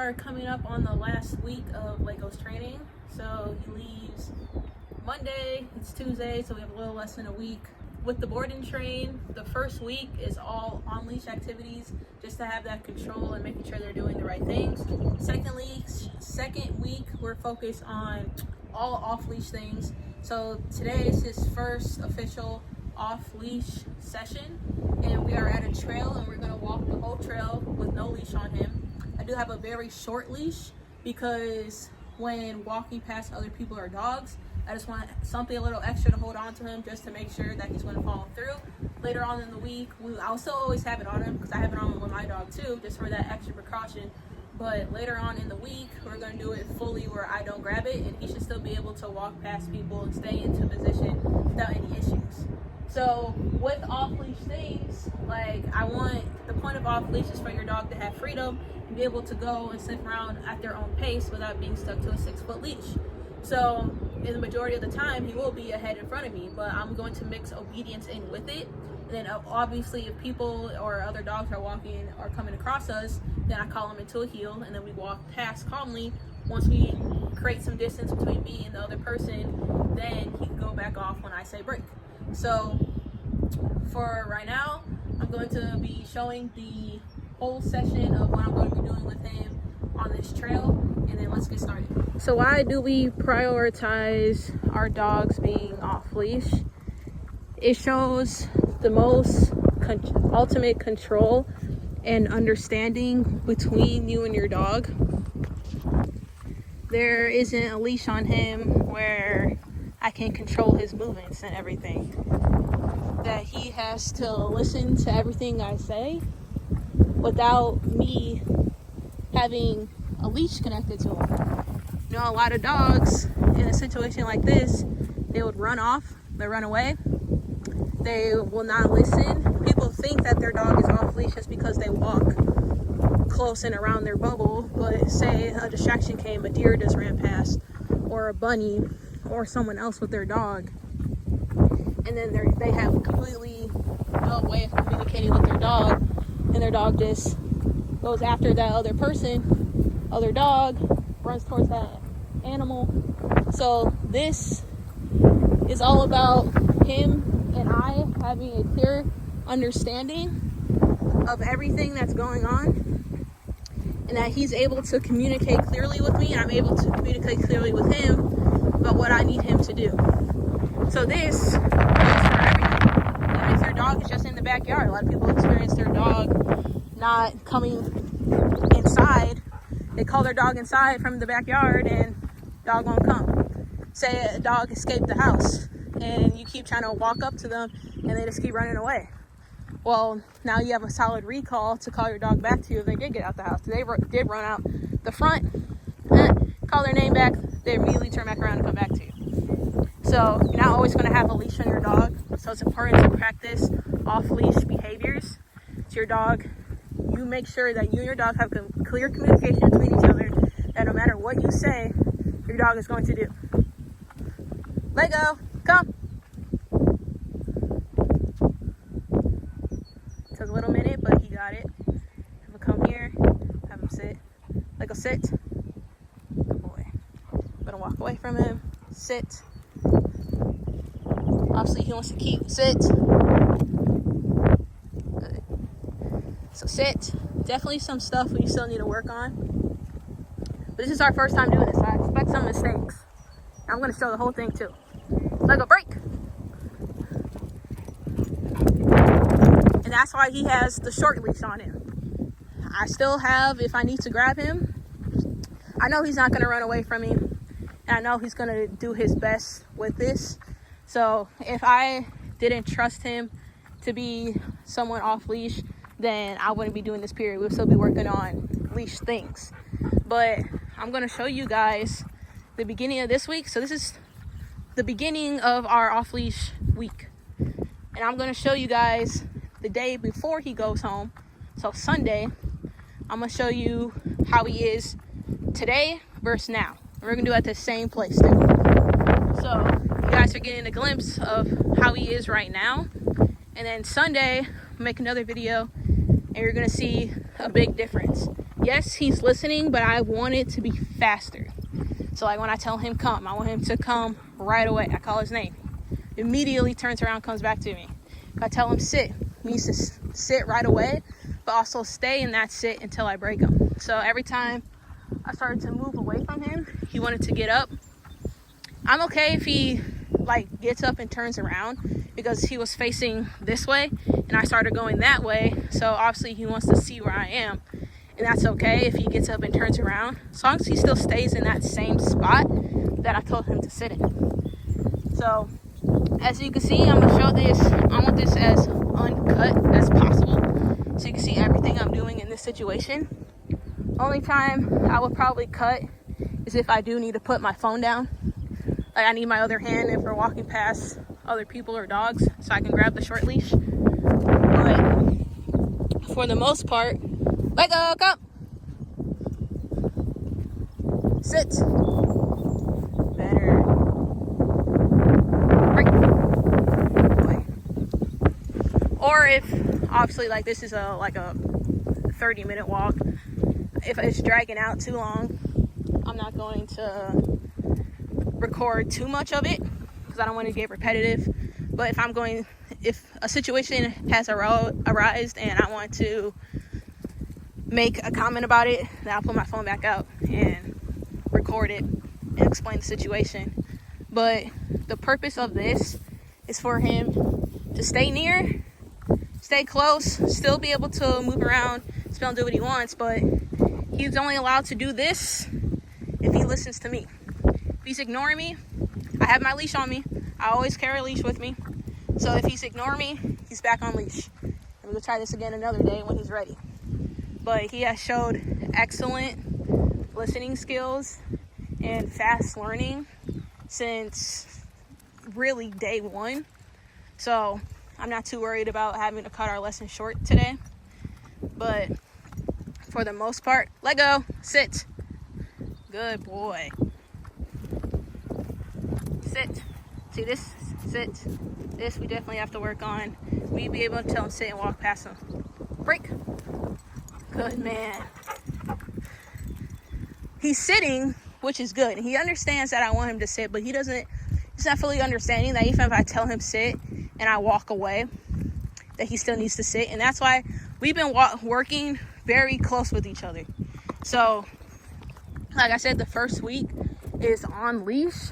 are coming up on the last week of Lego's training. So he leaves Monday, it's Tuesday, so we have a little less than a week. With the board and train, the first week is all on-leash activities, just to have that control and making sure they're doing the right things. Second week, we're focused on all off-leash things. So today is his first official off-leash session, and we are at a trail and we're gonna walk the whole trail with no leash on him. I do have a very short leash because when walking past other people or dogs, I just want something a little extra to hold on to him just to make sure that he's going to follow through. Later on in the week, I'll still always have it on him because I have it on with my dog too, just for that extra precaution. But later on in the week, we're going to do it fully where I don't grab it, and he should still be able to walk past people and stay into position without any issues. So with off-leash things, the point of off-leash is for your dog to have freedom and be able to go and sniff around at their own pace without being stuck to a 6-foot leash. So in the majority of the time, he will be ahead in front of me, but I'm going to mix obedience in with it. And then obviously if people or other dogs are walking or coming across us, then I call them into a heel and then we walk past calmly. Once we create some distance between me and the other person, then he can go back off when I say break. So for right now, I'm going to be showing the whole session of what I'm going to be doing with him on this trail, and then let's get started. So why do we prioritize our dogs being off leash? It shows the most ultimate control and understanding between you and your dog. There isn't a leash on him where I can control his movements and everything. That he has to listen to everything I say without me having a leash connected to him. You know, a lot of dogs in a situation like this, they would run off, they run away, they will not listen. People think that their dog is off leash just because they walk close and around their bubble, but say a distraction came, a deer just ran past, or a bunny, or someone else with their dog, and then they have completely no way of communicating with their dog, and their dog just goes after that other person, other dog, runs towards that animal. So this is all about him and I having a clear understanding of everything that's going on, and that he's able to communicate clearly with me, and I'm able to communicate clearly with him about what I need him to do. So this is for everything. Even if their dog is just in the backyard, a lot of people experience their dog not coming inside. They call their dog inside from the backyard and dog won't come. Say a dog escaped the house and you keep trying to walk up to them and they just keep running away. Well, now you have a solid recall to call your dog back to you if they did get out the house. They did run out the front, call their name back, they immediately turn back around and come back to you. So you're not always going to have a leash on your dog. So it's important to practice off-leash behaviors to your dog. You make sure that you and your dog have clear communication between each other, that no matter what you say, your dog is going to do. Lego, come. It took a little minute, but he got it. Have him come here, have him sit. Lego, sit. Good boy. I'm gonna walk away from him. Sit. Obviously, he wants to keep. Sit. Good. So sit. Definitely some stuff we still need to work on. But this is our first time doing this, so I expect some mistakes. I'm going to show the whole thing too. Lego, break! And that's why he has the short leash on him. I still have, if I need to grab him, I know he's not going to run away from me. And I know he's going to do his best with this. So if I didn't trust him to be someone off leash, then I wouldn't be doing this period. We'll still be working on leash things. But I'm going to show you guys the beginning of this week. So this is the beginning of our off-leash week. And I'm going to show you guys the day before he goes home. So Sunday, I'm going to show you how he is today versus now. And we're going to do it at the same place too. So you guys are getting a glimpse of how he is right now. And then Sunday, I'll make another video and you're going to see a big difference. yes, he's listening, but I want it to be faster. So like when I tell him come, I want him to come right away. I call his name. Immediately turns around, comes back to me. If I tell him sit, he needs to sit right away, but also stay in that sit until I break him. So every time I started to move away from him, he wanted to get up. I'm okay if he like gets up and turns around, because he was facing this way and I started going that way. So obviously he wants to see where I am. And that's okay if he gets up and turns around, as long as he still stays in that same spot that I told him to sit in. So, as you can see, I'm going to show this. I want this as uncut as possible, so you can see everything I'm doing in this situation. Only time I would probably cut is if I do need to put my phone down. Like I need my other hand if we're walking past other people or dogs, so I can grab the short leash. But for the most part, let go, come. Sit. Better. Break. Away. Or if, obviously, like this is a 30-minute walk. If it's dragging out too long, I'm not going to record too much of it, because I don't want to get repetitive. But if a situation has arisen and I want to make a comment about it, then I'll put my phone back out and record it and explain the situation. But the purpose of this is for him to stay near, stay close, still be able to move around, still do what he wants, but he's only allowed to do this if he listens to me. If he's ignoring me, I have my leash on me. I always carry a leash with me. So if he's ignoring me, he's back on leash. And we'll try this again another day when he's ready. But he has showed excellent listening skills and fast learning since really day one. So I'm not too worried about having to cut our lesson short today. But for the most part, let go, sit. Good boy. Sit. See this? Sit. This we definitely have to work on. We be able to tell him sit and walk past him. Break. Good man. He's sitting, which is good. He understands that I want him to sit, but he's not fully understanding that even if I tell him sit and I walk away, that he still needs to sit. And that's why we've been working very close with each other. So, like I said, the first week is on leash.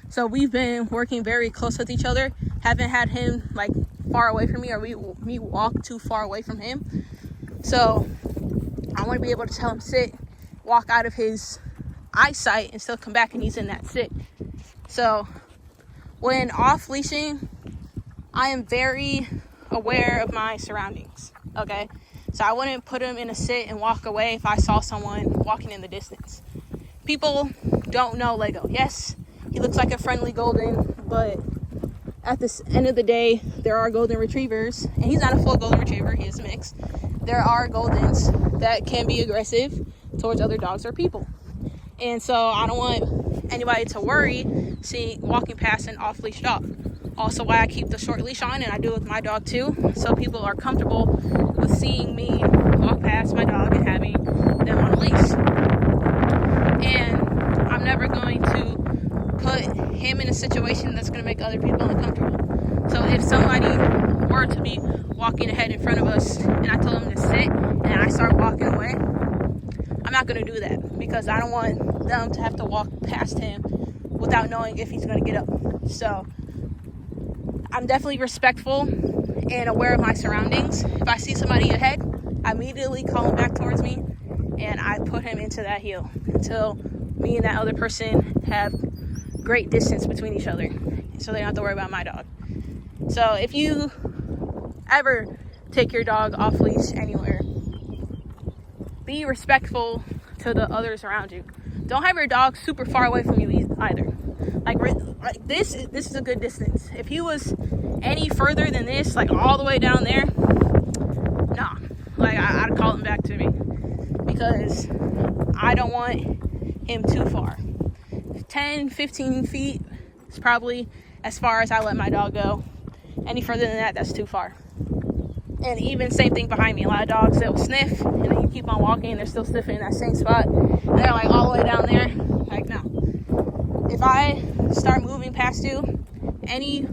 So we've been working very close with each other. Haven't had him like far away from me or me walk too far away from him. So I want to be able to tell him sit, walk out of his eyesight, and still come back and he's in that sit. So when off leashing, I am very aware of my surroundings. Okay, so I wouldn't put him in a sit and walk away if I saw someone walking in the distance. People don't know Lego. Yes, he looks like a friendly golden, but at the end of the day, there are golden retrievers, and he's not a full golden retriever, he is mixed. There are goldens that can be aggressive towards other dogs or people. And so I don't want anybody to worry walking past an off-leash dog. Also why I keep the short leash on, and I do it with my dog too, so people are comfortable with seeing me walk past my dog and having them on a leash. And I'm never going to put him in a situation that's going to make other people uncomfortable. So if somebody were to be walking ahead in front of us and I told him to sit and I start walking away, I'm not going to do that, because I don't want them to have to walk past him without knowing if he's going to get up. So I'm definitely respectful and aware of my surroundings. If I see somebody ahead, I immediately call him back towards me and I put him into that heel until me and that other person have great distance between each other, so they don't have to worry about my dog. So if you ever take your dog off leash anywhere, be respectful to the others around you. Don't have your dog super far away from you either. Like this is a good distance. If he was any further than this, like all the way down there, nah, like I'd call him back to me, because I don't want him too far. 10, 15 feet is probably as far as I let my dog go. Any further than that, that's too far. And even same thing behind me. A lot of dogs, they'll sniff, and then you keep on walking, and they're still sniffing in that same spot. And they're like all the way down there. Like, no. If I start moving past you any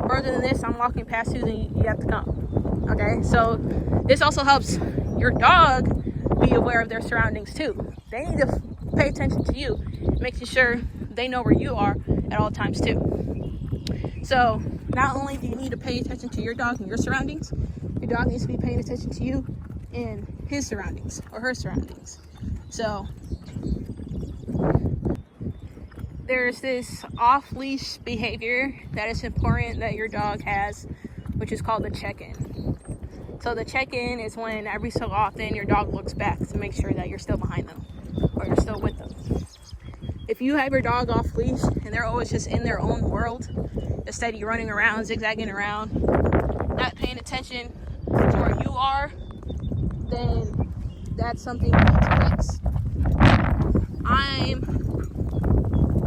further than this, I'm walking past you, then you have to come. Okay? So this also helps your dog be aware of their surroundings too. They need to pay attention to you, making sure they know where you are at all times too. So not only do you need to pay attention to your dog and your surroundings, your dog needs to be paying attention to you and his surroundings or her surroundings. So there's this off-leash behavior that is important that your dog has, which is called the check-in. So the check-in is when every so often your dog looks back to make sure that you're still behind them or you're still with them. If you have your dog off leash and they're always just in their own world, instead of running around, zigzagging around, not paying attention to where you are, then that's something you need to fix.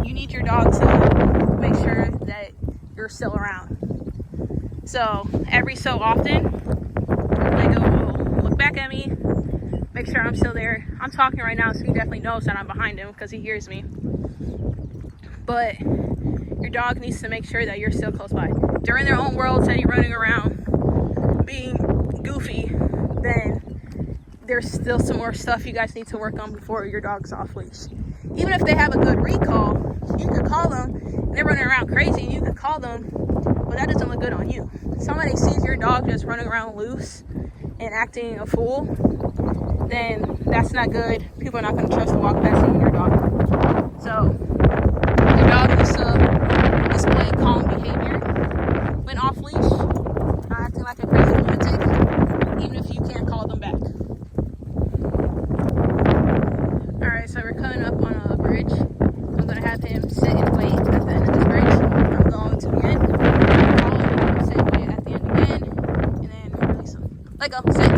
You need your dog to make sure that you're still around. So every so often, Lego will look back at me, make sure I'm still there. I'm talking right now, so he definitely knows that I'm behind him because he hears me. But your dog needs to make sure that you're still close by. If they're in their own world, steady running around, being goofy, then there's still some more stuff you guys need to work on before your dog's off leash. Even if they have a good recall, you could call them, and they're running around crazy, and you could call them, but that doesn't look good on you. If somebody sees your dog just running around loose and acting a fool, then that's not good. People are not going to trust to walk past you and your dog. So your dog needs to display calm behavior when off leash, not acting like a crazy lunatic, even if you can't call them back. Alright, so we're coming up on a bridge. I'm going to have him sit and wait at the end of this bridge. I'm going to the end. I'll sit and wait at the end again, and then release him. Let go, sit.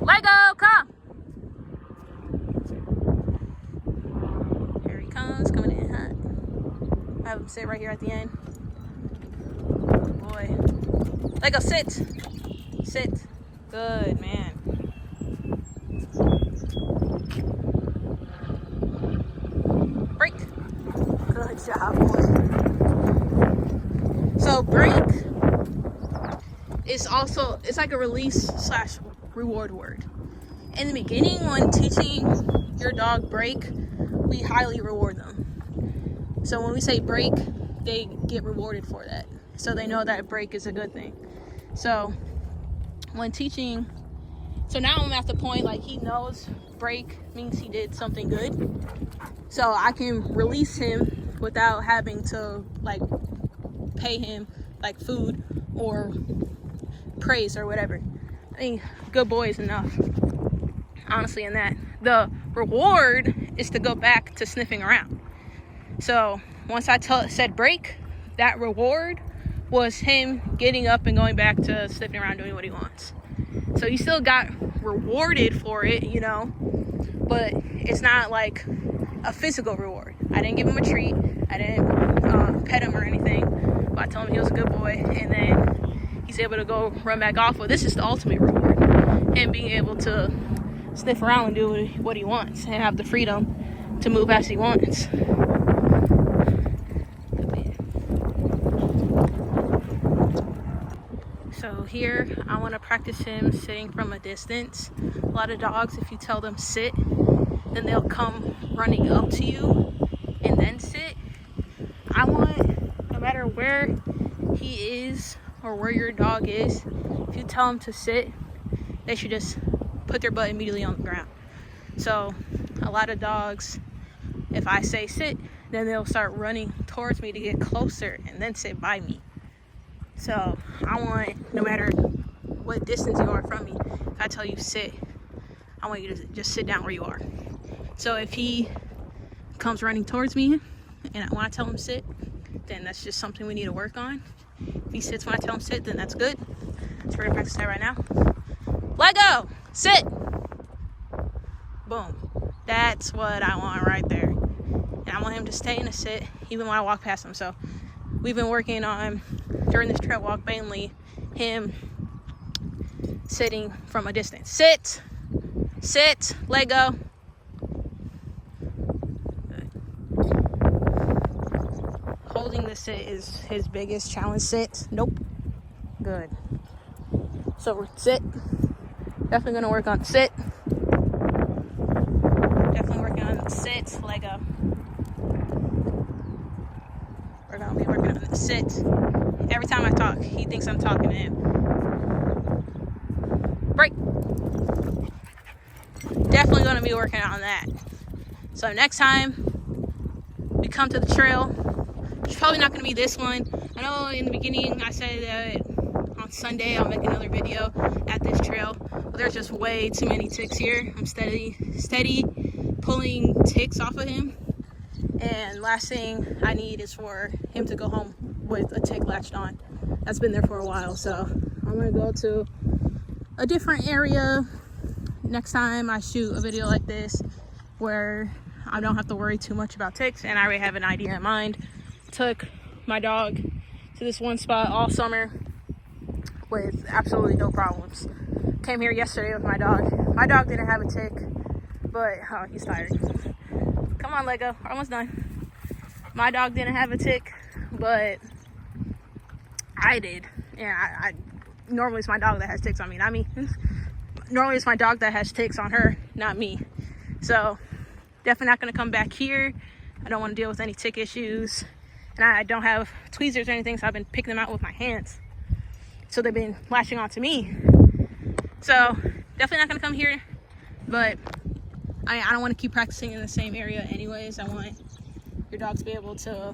Lego, come! Here he comes, coming in hot. Have him sit right here at the end. Good boy. Lego, sit! Sit. Good, man. Break. Good job, boy. So break is also, it's like a release / reward word. In the beginning, when teaching your dog break, we highly reward them. So when we say break, they get rewarded for that. So they know that break is a good thing. So when teaching, so now I'm at the point like he knows break means he did something good. So I can release him without having to like pay him like food or praise or whatever. I think good boy is enough, honestly, in that. The reward is to go back to sniffing around. So once I said break, that reward was him getting up and going back to sniffing around doing what he wants. So he still got rewarded for it, you know, but it's not like a physical reward. I didn't give him a treat. I didn't pet him or anything, but I told him he was a good boy, and then he's able to go run back off. Well, this is the ultimate reward, him being able to sniff around and do what he wants and have the freedom to move as he wants. So here, I want to practice him sitting from a distance. A lot of dogs, if you tell them sit, then they'll come running up to you and then sit. I want, no matter where he is or where your dog is, if you tell them to sit, they should just put their butt immediately on the ground. So a lot of dogs, if I say sit, then they'll start running towards me to get closer and then sit by me. So I want, no matter what distance you are from me, if I tell you sit, I want you to just sit down where you are. So if he comes running towards me and when I tell him sit, then that's just something we need to work on. If he sits when I tell him sit, then that's good. So we're gonna practice that right now. Let go, sit. Boom. That's what I want right there. And I want him to stay in a sit even when I walk past him. So we've been working on, during this trail walk, mainly him sitting from a distance. Sit, let go. Holding the sit is his biggest challenge. Sit, nope, good. So sit, definitely gonna work on sit. Definitely working on sit, let go. We're gonna be working on the sit. Every time I talk, he thinks I'm talking to him. Break. Definitely gonna be working on that. So next time we come to the trail, it's probably not gonna be this one. I know in the beginning I said that on Sunday I'll make another video at this trail, but there's just way too many ticks here. I'm steady pulling ticks off of him, and last thing I need is for him to go home with a tick latched on. That's been there for a while, so I'm gonna go to a different area next time I shoot a video like this where I don't have to worry too much about ticks, and I already have an idea in mind. Took my dog to this one spot all summer with absolutely no problems. Came here yesterday with my dog. My dog didn't have a tick, but oh, he's tired. Come on, Lego, we're almost done. My dog didn't have a tick, but I did. And I normally it's my dog that has ticks on me, not me. Normally it's my dog that has ticks on her, not me. So definitely not gonna come back here. I don't want to deal with any tick issues, and I don't have tweezers or anything, so I've been picking them out with my hands. So they've been latching onto me. So definitely not gonna come here, but I don't want to keep practicing in the same area anyways. I want your dog to be able to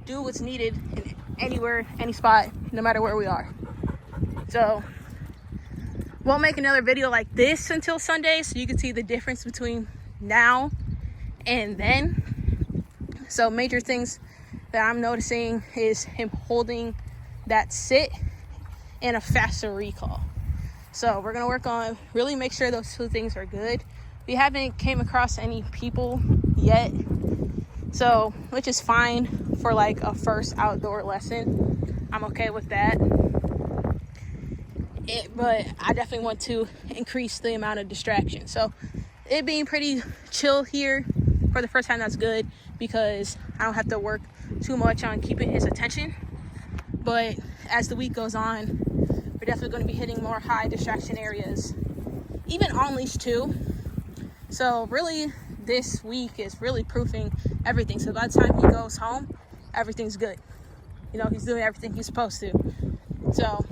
do what's needed in anywhere, any spot, no matter where we are. So won't make another video like this until Sunday, so you can see the difference between now and then. So major things that I'm noticing is him holding that sit and a faster recall. So we're gonna work on really make sure those two things are good. We haven't came across any people yet, so which is fine for like a first outdoor lesson. I'm okay with that. But I definitely want to increase the amount of distraction. So it being pretty chill here for the first time, that's good because I don't have to work too much on keeping his attention. But as the week goes on, we're definitely going to be hitting more high distraction areas, even on leash too. So really this week is really proofing everything. So by the time he goes home, everything's good. You know, he's doing everything he's supposed to. So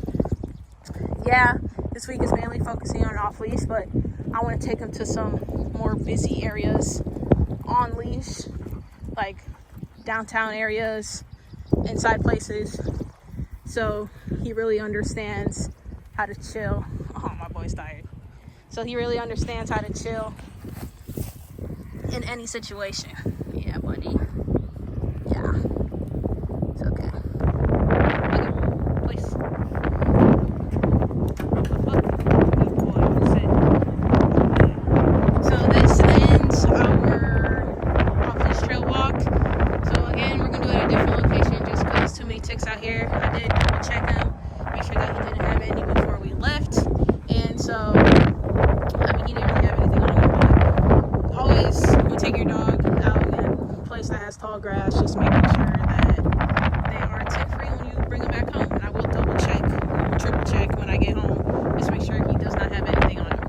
yeah, this week is mainly focusing on off leash, but I want to take him to some more busy areas on leash, like downtown areas, inside places, so he really understands how to chill. Oh, my boy's tired. So he really understands how to chill in any situation. Yeah, buddy. Yeah, it's okay. Please. So this ends our off-leash trail walk. So again, we're gonna do it at a different location just because there's too many ticks out here. I did double check him, make sure that he didn't have any before we left. And so, I mean, he didn't really have anything on him, but always when you take your dog out in a place that has tall grass, just making sure that they are tick-free when you bring them back home. And I will double check, triple check when I get home, just make sure he does not have anything on him.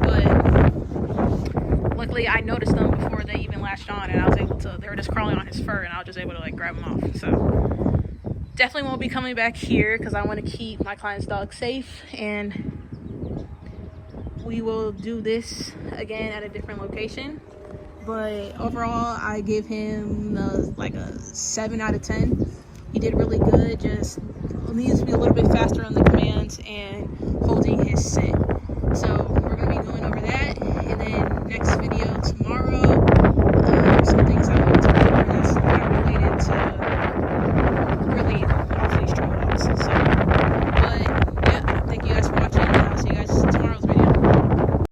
But luckily I noticed them before they even latched on, and I was able to, they were just crawling on his fur, and I was just able to like grab them off. So definitely won't be coming back here because I want to keep my client's dog safe, and we will do this again at a different location. But overall I give him like a 7 out of 10. He did really good, just needs to be a little bit faster on the commands and holding his sit. So we're going to be going over that, and then next video tomorrow